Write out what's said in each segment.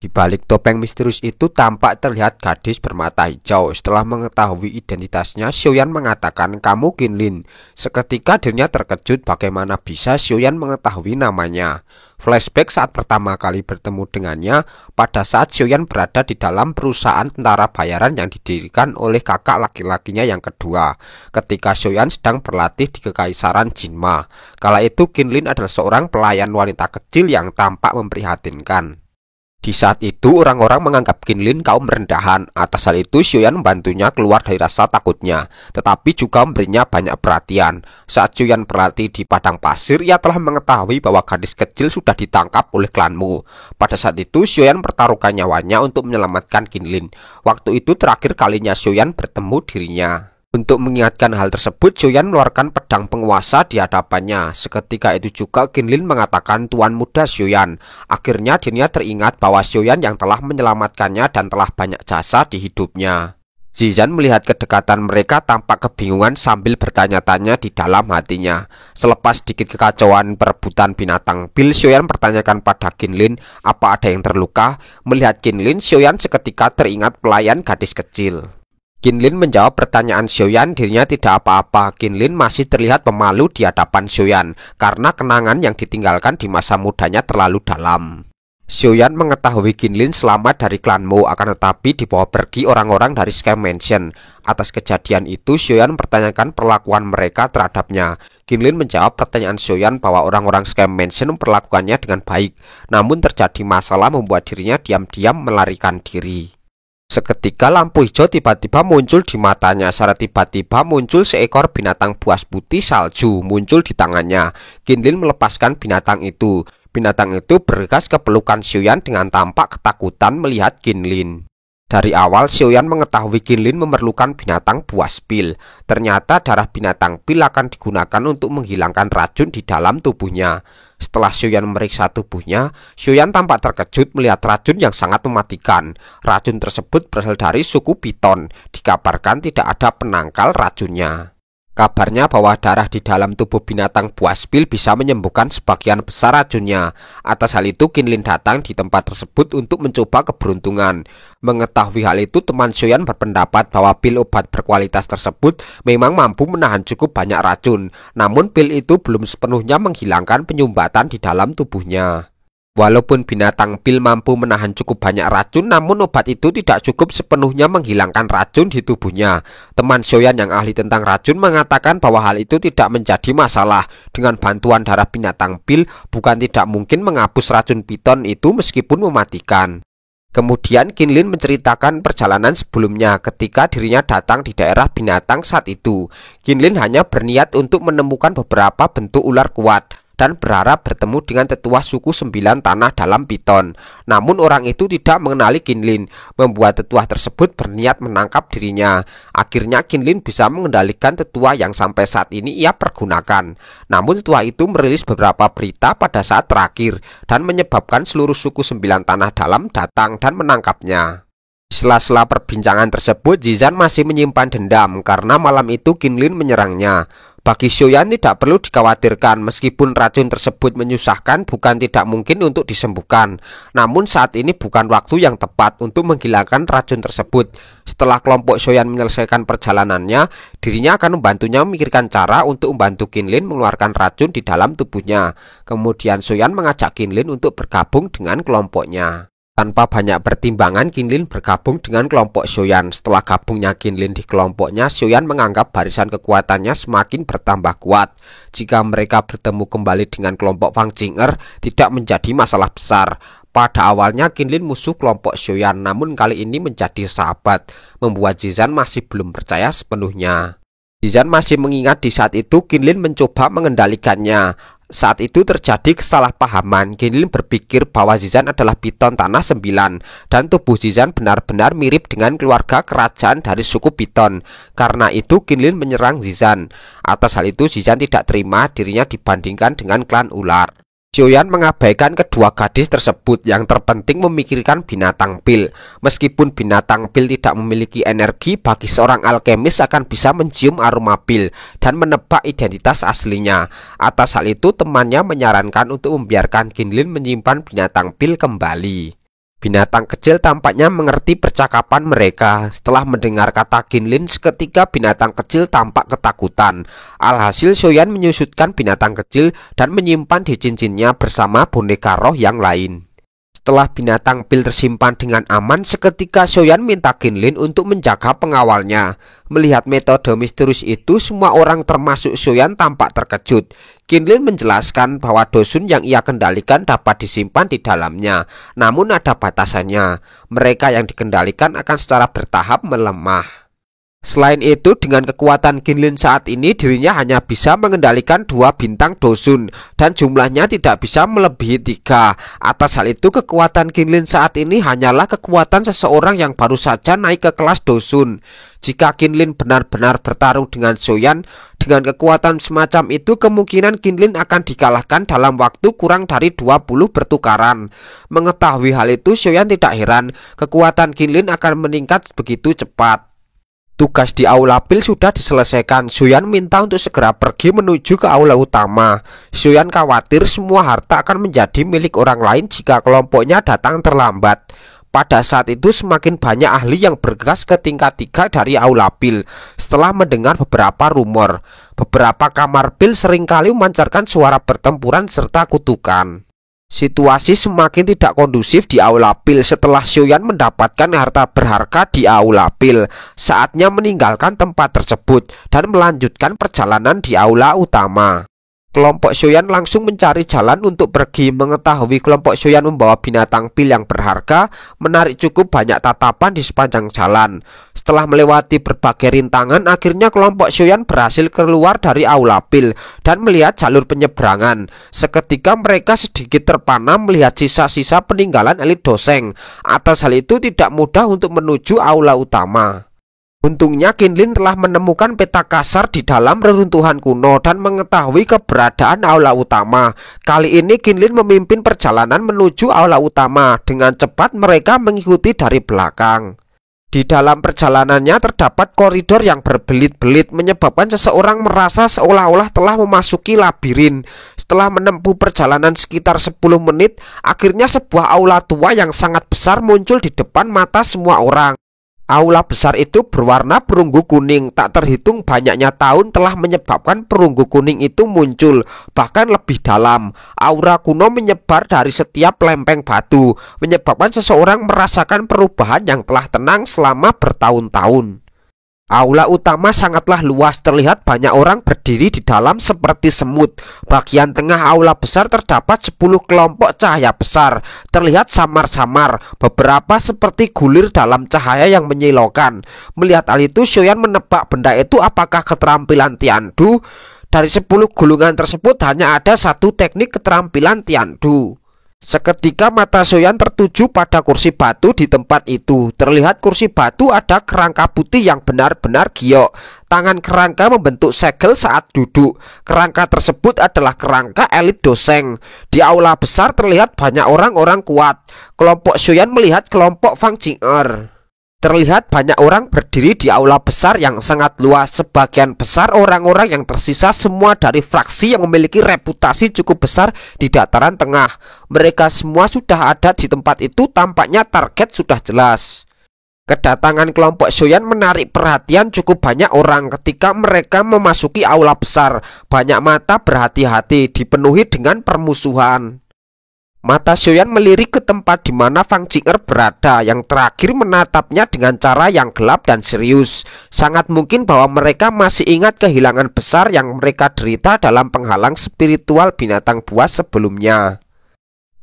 Di balik topeng misterius itu tampak terlihat gadis bermata hijau. Setelah mengetahui identitasnya, Xiaoyan mengatakan, "Kamu Qinlin." Seketika dirinya terkejut bagaimana bisa Xiaoyan mengetahui namanya. Flashback saat pertama kali bertemu dengannya, pada saat Xiaoyan berada di dalam perusahaan tentara bayaran yang didirikan oleh kakak laki-lakinya yang kedua, ketika Xiaoyan sedang berlatih di Kekaisaran Jinma. Kala itu Qinlin adalah seorang pelayan wanita kecil yang tampak memprihatinkan. Di saat itu, orang-orang menganggap Qinlin kaum rendahan. Atas hal itu, Xiaoyan membantunya keluar dari rasa takutnya, tetapi juga memberinya banyak perhatian. Saat Xiaoyan berlatih di padang pasir, ia telah mengetahui bahwa gadis kecil sudah ditangkap oleh klanmu. Pada saat itu, Xiaoyan mempertaruhkan nyawanya untuk menyelamatkan Qinlin. Waktu itu terakhir kalinya Xiaoyan bertemu dirinya. Untuk mengingatkan hal tersebut, Xiaoyan mengeluarkan pedang penguasa di hadapannya. Seketika itu juga Qinlin mengatakan tuan muda Xiaoyan. Akhirnya dirinya teringat bahwa Xiaoyan yang telah menyelamatkannya dan telah banyak jasa di hidupnya. Zizan melihat kedekatan mereka tampak kebingungan sambil bertanya-tanya di dalam hatinya. Selepas sedikit kekacauan perebutan binatang pil, Xiaoyan bertanyakan pada Qinlin apa ada yang terluka. Melihat Qinlin, Xiaoyan seketika teringat pelayan gadis kecil. Qinlin menjawab pertanyaan Xiaoyan, dirinya tidak apa-apa. Qinlin masih terlihat pemalu di hadapan Xiaoyan karena kenangan yang ditinggalkan di masa mudanya terlalu dalam. Xiaoyan mengetahui Qinlin selamat dari klan Mo, akan tetapi dibawa pergi orang-orang dari Scam Mansion. Atas kejadian itu, Xiaoyan mempertanyakan perlakuan mereka terhadapnya. Qinlin menjawab pertanyaan Xiaoyan bahwa orang-orang Scam Mansion memperlakukannya dengan baik, namun terjadi masalah membuat dirinya diam-diam melarikan diri. Seketika lampu hijau tiba-tiba muncul di matanya. Secara tiba-tiba muncul seekor binatang buas putih salju muncul di tangannya. Qinlin melepaskan binatang itu. Binatang itu bergegas ke pelukan Xiaoyan dengan tampak ketakutan melihat Qinlin. Dari awal Xiaoyan mengetahui Qinlin memerlukan binatang buas pil. Ternyata darah binatang pil akan digunakan untuk menghilangkan racun di dalam tubuhnya. Setelah Xiaoyan memeriksa tubuhnya, Xiaoyan tampak terkejut melihat racun yang sangat mematikan. Racun tersebut berasal dari suku Piton. Dikabarkan tidak ada penangkal racunnya. Kabarnya bahwa darah di dalam tubuh binatang buas pil bisa menyembuhkan sebagian besar racunnya. Atas hal itu Qinlin datang di tempat tersebut untuk mencoba keberuntungan. Mengetahui hal itu, teman Xiaoyan berpendapat bahwa pil obat berkualitas tersebut memang mampu menahan cukup banyak racun. Namun pil itu belum sepenuhnya menghilangkan penyumbatan di dalam tubuhnya. Walaupun binatang pil mampu menahan cukup banyak racun, namun obat itu tidak cukup sepenuhnya menghilangkan racun di tubuhnya. Teman Xiaoyan yang ahli tentang racun mengatakan bahwa hal itu tidak menjadi masalah. Dengan bantuan darah binatang pil, bukan tidak mungkin menghapus racun piton itu meskipun mematikan. Kemudian Qinlin menceritakan perjalanan sebelumnya ketika dirinya datang di daerah binatang saat itu. Qinlin hanya berniat untuk menemukan beberapa bentuk ular kuat dan berharap bertemu dengan tetua suku 9 tanah dalam Piton. Namun orang itu tidak mengenali Qinlin, membuat tetua tersebut berniat menangkap dirinya. Akhirnya Qinlin bisa mengendalikan tetua yang sampai saat ini ia pergunakan. Namun tetua itu merilis beberapa berita pada saat terakhir dan menyebabkan seluruh suku 9 tanah dalam datang dan menangkapnya. Di sela-sela perbincangan tersebut, Zizan masih menyimpan dendam karena malam itu Qinlin menyerangnya. Bagi Xiaoyan tidak perlu dikhawatirkan, meskipun racun tersebut menyusahkan, bukan tidak mungkin untuk disembuhkan. Namun saat ini bukan waktu yang tepat untuk menghilangkan racun tersebut. Setelah kelompok Xiaoyan menyelesaikan perjalanannya, dirinya akan membantunya memikirkan cara untuk membantu Qinlin mengeluarkan racun di dalam tubuhnya. Kemudian Xiaoyan mengajak Qinlin untuk bergabung dengan kelompoknya. Tanpa banyak pertimbangan, Qinlin bergabung dengan kelompok Xiaoyan. Setelah gabungnya Qinlin di kelompoknya, Xiaoyan menganggap barisan kekuatannya semakin bertambah kuat. Jika mereka bertemu kembali dengan kelompok Fang Jing'er, tidak menjadi masalah besar. Pada awalnya Qinlin musuh kelompok Xiaoyan, namun kali ini menjadi sahabat, membuat Zizan masih belum percaya sepenuhnya. Zizan masih mengingat di saat itu Qinlin mencoba mengendalikannya. Saat itu terjadi kesalahpahaman. Qinlin berpikir bahwa Zizan adalah Piton Tanah 9 dan tubuh Zizan benar-benar mirip dengan keluarga kerajaan dari suku Piton. Karena itu Qinlin menyerang Zizan. Atas hal itu Zizan tidak terima dirinya dibandingkan dengan klan ular. Xiaoyan mengabaikan kedua gadis tersebut, yang terpenting memikirkan binatang pil. Meskipun binatang pil tidak memiliki energi, bagi seorang alkemis akan bisa mencium aroma pil dan menebak identitas aslinya. Atas hal itu temannya menyarankan untuk membiarkan Qinlin menyimpan binatang pil kembali. Binatang kecil tampaknya mengerti percakapan mereka. Setelah mendengar kata Qinlin, seketika binatang kecil tampak ketakutan. Alhasil Xiaoyan menyusutkan binatang kecil dan menyimpan di cincinnya bersama boneka roh yang lain. Setelah binatang pil tersimpan dengan aman, seketika Xiaoyan minta Qinlin untuk menjaga pengawalnya. Melihat metode misterius itu, semua orang termasuk Xiaoyan tampak terkejut. Qinlin menjelaskan bahwa dosun yang ia kendalikan dapat disimpan di dalamnya, namun ada batasannya. Mereka yang dikendalikan akan secara bertahap melemah. Selain itu, dengan kekuatan Qinlin saat ini, dirinya hanya bisa mengendalikan 2 bintang dosun dan jumlahnya tidak bisa melebihi 3. Atas hal itu, kekuatan Qinlin saat ini hanyalah kekuatan seseorang yang baru saja naik ke kelas dosun. Jika Qinlin benar-benar bertarung dengan Xiaoyan, dengan kekuatan semacam itu, kemungkinan Qinlin akan dikalahkan dalam waktu kurang dari 20 pertukaran. Mengetahui hal itu, Xiaoyan tidak heran kekuatan Qinlin akan meningkat begitu cepat. Tugas di aula pil sudah diselesaikan. Xiaoyan minta untuk segera pergi menuju ke aula utama. Xiaoyan khawatir semua harta akan menjadi milik orang lain jika kelompoknya datang terlambat. Pada saat itu semakin banyak ahli yang bergegas ke tingkat 3 dari aula pil. Setelah mendengar beberapa rumor, beberapa kamar pil seringkali memancarkan suara pertempuran serta kutukan. Situasi semakin tidak kondusif di aula pil. Setelah Xiaoyan mendapatkan harta berharga di aula pil, saatnya meninggalkan tempat tersebut dan melanjutkan perjalanan di aula utama. Kelompok Xiaoyan langsung mencari jalan untuk pergi. Mengetahui kelompok Xiaoyan membawa binatang pil yang berharga, menarik cukup banyak tatapan di sepanjang jalan. Setelah melewati berbagai rintangan, akhirnya kelompok Xiaoyan berhasil keluar dari aula pil dan melihat jalur penyeberangan. Seketika mereka sedikit terpana melihat sisa-sisa peninggalan elit Doseng. Atas hal itu tidak mudah untuk menuju aula utama. Untungnya Qinlin telah menemukan peta kasar di dalam reruntuhan kuno dan mengetahui keberadaan aula utama. Kali ini Qinlin memimpin perjalanan menuju aula utama. Dengan cepat mereka mengikuti dari belakang. Di dalam perjalanannya terdapat koridor yang berbelit-belit, menyebabkan seseorang merasa seolah-olah telah memasuki labirin. Setelah menempuh perjalanan sekitar 10 menit, akhirnya sebuah aula tua yang sangat besar muncul di depan mata semua orang. Aula besar itu berwarna perunggu kuning. Tak terhitung banyaknya tahun telah menyebabkan perunggu kuning itu muncul. Bahkan lebih dalam, aura kuno menyebar dari setiap lempeng batu, menyebabkan seseorang merasakan perubahan yang telah tenang selama bertahun-tahun. Aula utama sangatlah luas, terlihat banyak orang berdiri di dalam seperti semut. Bagian tengah aula besar terdapat 10 kelompok cahaya besar, terlihat samar-samar, beberapa seperti gulir dalam cahaya yang menyilaukan. Melihat hal itu, Xiaoyan menebak benda itu apakah keterampilan Tiandu. Dari 10 gulungan tersebut hanya ada satu teknik keterampilan Tiandu. Seketika mata Xiaoyan tertuju pada kursi batu di tempat itu. Terlihat kursi batu ada kerangka putih yang benar-benar giok. Tangan kerangka membentuk segel saat duduk. Kerangka tersebut adalah kerangka elit Doseng. Di aula besar terlihat banyak orang-orang kuat. Kelompok Xiaoyan melihat kelompok Fang Jing'er. Terlihat banyak orang berdiri di aula besar yang sangat luas. Sebagian besar orang-orang yang tersisa semua dari fraksi yang memiliki reputasi cukup besar di dataran tengah. Mereka semua sudah ada di tempat itu, tampaknya target sudah jelas. Kedatangan kelompok Xiaoyan menarik perhatian cukup banyak orang. Ketika mereka memasuki aula besar, banyak mata berhati-hati dipenuhi dengan permusuhan. Mata Xiaoyan melirik ke tempat di mana Fang Jing'er berada, yang terakhir menatapnya dengan cara yang gelap dan serius. Sangat mungkin bahwa mereka masih ingat kehilangan besar yang mereka derita dalam penghalang spiritual binatang buas sebelumnya.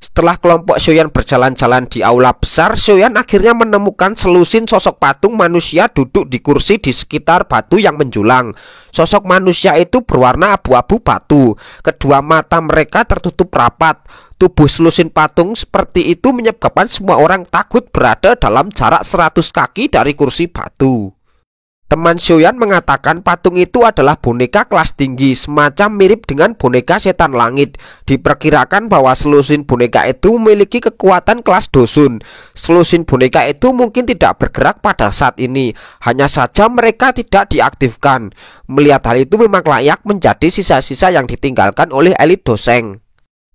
Setelah kelompok Xiaoyan berjalan-jalan di aula besar, Xiaoyan akhirnya menemukan selusin sosok patung manusia duduk di kursi di sekitar batu yang menjulang. Sosok manusia itu berwarna abu-abu batu. Kedua mata mereka tertutup rapat. Tubuh selusin patung seperti itu menyebabkan semua orang takut berada dalam jarak 100 kaki dari kursi batu. Teman Xiaoyan mengatakan patung itu adalah boneka kelas tinggi, semacam mirip dengan boneka setan langit. Diperkirakan bahwa selusin boneka itu memiliki kekuatan kelas dosun. Selusin boneka itu mungkin tidak bergerak pada saat ini, hanya saja mereka tidak diaktifkan. Melihat hal itu memang layak menjadi sisa-sisa yang ditinggalkan oleh elit Doseng.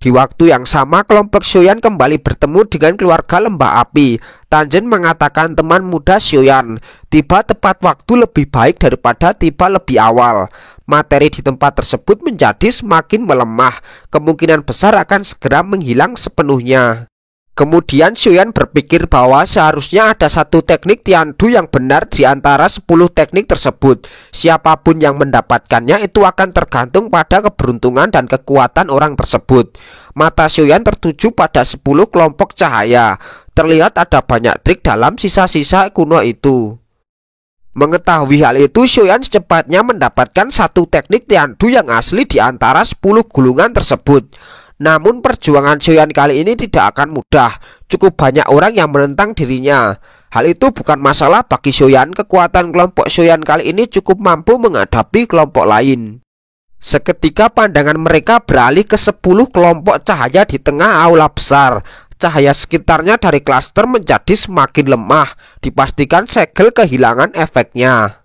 Di waktu yang sama, kelompok Xiaoyan kembali bertemu dengan keluarga lembah api. Tanjin mengatakan teman muda Xiaoyan tiba tepat waktu lebih baik daripada tiba lebih awal. Materi di tempat tersebut menjadi semakin melemah, kemungkinan besar akan segera menghilang sepenuhnya. Kemudian Xiaoyan berpikir bahwa seharusnya ada satu teknik Tiandu yang benar di antara 10 teknik tersebut. Siapapun yang mendapatkannya itu akan tergantung pada keberuntungan dan kekuatan orang tersebut. Mata Xiaoyan tertuju pada 10 kelompok cahaya. Terlihat ada banyak trik dalam sisa-sisa kuno itu. Mengetahui hal itu, Xiaoyan secepatnya mendapatkan satu teknik Tiandu yang asli di antara 10 gulungan tersebut. Namun perjuangan Xiaoyan kali ini tidak akan mudah. Cukup banyak orang yang menentang dirinya. Hal itu bukan masalah bagi Xiaoyan. Kekuatan kelompok Xiaoyan kali ini cukup mampu menghadapi kelompok lain. Seketika pandangan mereka beralih ke 10 kelompok cahaya di tengah aula besar. Cahaya sekitarnya dari klaster menjadi semakin lemah. Dipastikan segel kehilangan efeknya.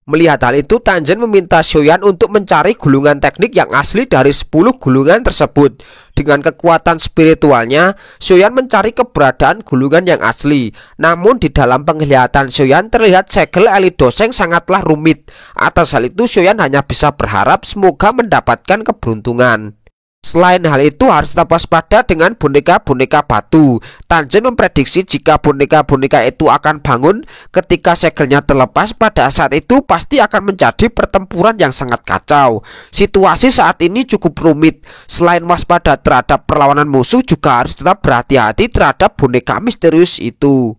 Melihat hal itu, Tanjin meminta Xiaoyan untuk mencari gulungan teknik yang asli dari 10 gulungan tersebut. Dengan kekuatan spiritualnya, Xiaoyan mencari keberadaan gulungan yang asli. Namun di dalam penglihatan Xiaoyan terlihat segel elit doseng sangatlah rumit. Atas hal itu, Xiaoyan hanya bisa berharap semoga mendapatkan keberuntungan. Selain hal itu, harus tetap waspada dengan boneka-boneka batu. Tanjin memprediksi jika boneka-boneka itu akan bangun ketika segelnya terlepas. Pada saat itu pasti akan menjadi pertempuran yang sangat kacau. Situasi saat ini cukup rumit. Selain waspada terhadap perlawanan musuh, juga harus tetap berhati-hati terhadap boneka misterius itu.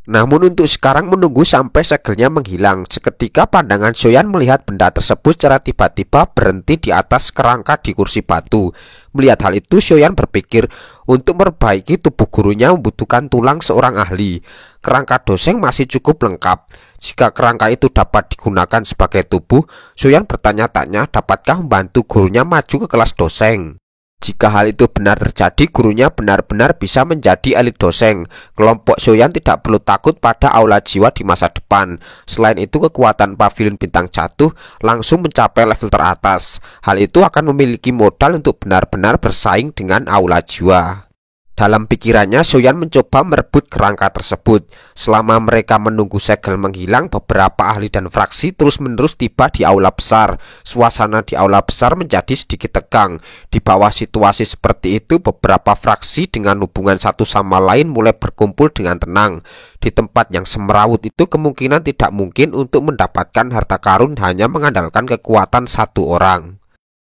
Namun untuk sekarang menunggu sampai segelnya menghilang. Seketika pandangan Xiaoyan melihat benda tersebut secara tiba-tiba berhenti di atas kerangka di kursi batu. Melihat hal itu, Xiaoyan berpikir untuk memperbaiki tubuh gurunya membutuhkan tulang seorang ahli. Kerangka doseng masih cukup lengkap. Jika kerangka itu dapat digunakan sebagai tubuh, Xiaoyan bertanya-tanya dapatkah membantu gurunya maju ke kelas doseng. Jika hal itu benar terjadi, gurunya benar-benar bisa menjadi elit doseng. Kelompok Xiaoyan tidak perlu takut pada aula jiwa di masa depan. Selain itu, kekuatan pavilion bintang jatuh langsung mencapai level teratas. Hal itu akan memiliki modal untuk benar-benar bersaing dengan aula jiwa. Dalam pikirannya, Xiaoyan mencoba merebut kerangka tersebut. Selama mereka menunggu segel menghilang, beberapa ahli dan fraksi terus-menerus tiba di aula besar. Suasana di aula besar menjadi sedikit tegang. Di bawah situasi seperti itu, beberapa fraksi dengan hubungan satu sama lain mulai berkumpul dengan tenang. Di tempat yang semerawut itu, kemungkinan tidak mungkin untuk mendapatkan harta karun hanya mengandalkan kekuatan satu orang.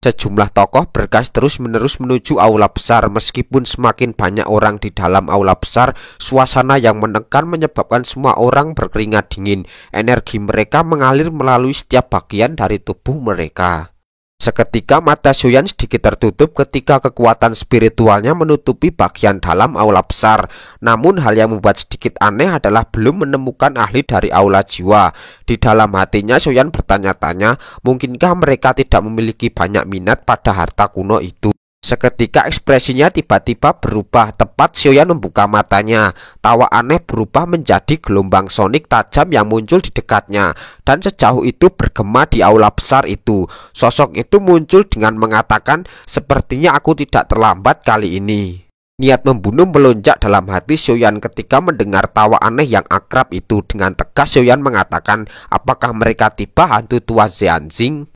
Sejumlah tokoh bergas terus-menerus menuju aula besar. Meskipun semakin banyak orang di dalam aula besar, suasana yang menekan menyebabkan semua orang berkeringat dingin. Energi mereka mengalir melalui setiap bagian dari tubuh mereka. Seketika mata Xiaoyan sedikit tertutup ketika kekuatan spiritualnya menutupi bagian dalam aula besar. Namun hal yang membuat sedikit aneh adalah belum menemukan ahli dari aula jiwa. Di dalam hatinya Xiaoyan bertanya-tanya, mungkinkah mereka tidak memiliki banyak minat pada harta kuno itu. Seketika ekspresinya tiba-tiba berubah. Tepat Xiaoyan membuka matanya, tawa aneh berubah menjadi gelombang sonik tajam yang muncul di dekatnya. Dan sejauh itu bergema di aula besar itu. Sosok itu muncul dengan mengatakan, sepertinya aku tidak terlambat kali ini. Niat membunuh melonjak dalam hati Xiaoyan ketika mendengar tawa aneh yang akrab itu. Dengan tegas Xiaoyan mengatakan, apakah mereka tiba hantu tua Xianxing?